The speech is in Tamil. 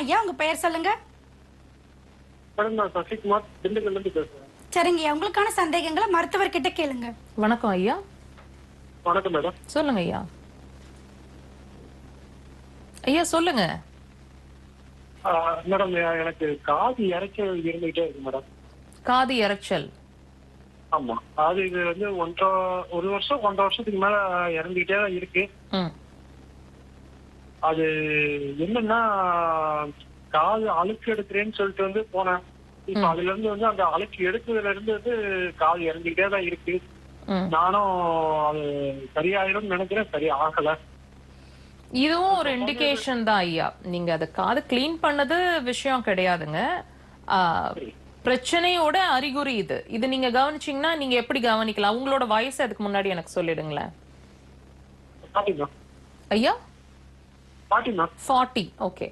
ஐயா, உங்க பெயர் சொல்லுங்க. மேடம் நான் சசிகுமார் திண்டுக்கல்ல இருந்து பேசுறேன். சரிங்க ஐயா, உங்களுக்கான சந்தேகங்களை மருத்துவர்கிட்ட கேளுங்க. வணக்கம் ஐயா. வணக்கம் மேடம். சொல்லுங்க ஐயா. ஐயா சொல்லுங்க. மேடம் எனக்கு காது இறைச்சல் இருந்துகிட்டே இருக்கு மேடம். காது இறைச்சல்? ஆமா, அது இது வந்து ஒரு வருஷம் 1.5 வருஷத்துக்கு மேல இறந்துகிட்டே தான் இருக்கு. அது என்னன்னா காது அழுக்கு எடுக்கிறேன்னு சொல்லிட்டு வந்து போனேன். இப்ப அதுல இருந்து வந்து அந்த அழுக்கு எடுத்ததுல இருந்து வந்து காது இறந்துகிட்டே தான் இருக்கு. நானும் அது சரியாயிரும் நினைக்கிறேன், சரி ஆகல. இதுவும் ஒரு இண்டிகேஷன் தான் ஐயா. நீங்க அதை காது கிளீன் பண்ணது விஷயம் கிடையாதுங்க. பிரச்சனையோட அறிகுறி இது. இது நீங்க கவனிச்சீங்கன்னா நீங்க எப்படி கவனிக்கலாம்? உங்களோட வயசு அதுக்கு முன்னாடி எனக்கு சொல்லிடுங்களேன். ஐயா 40. ஓகே.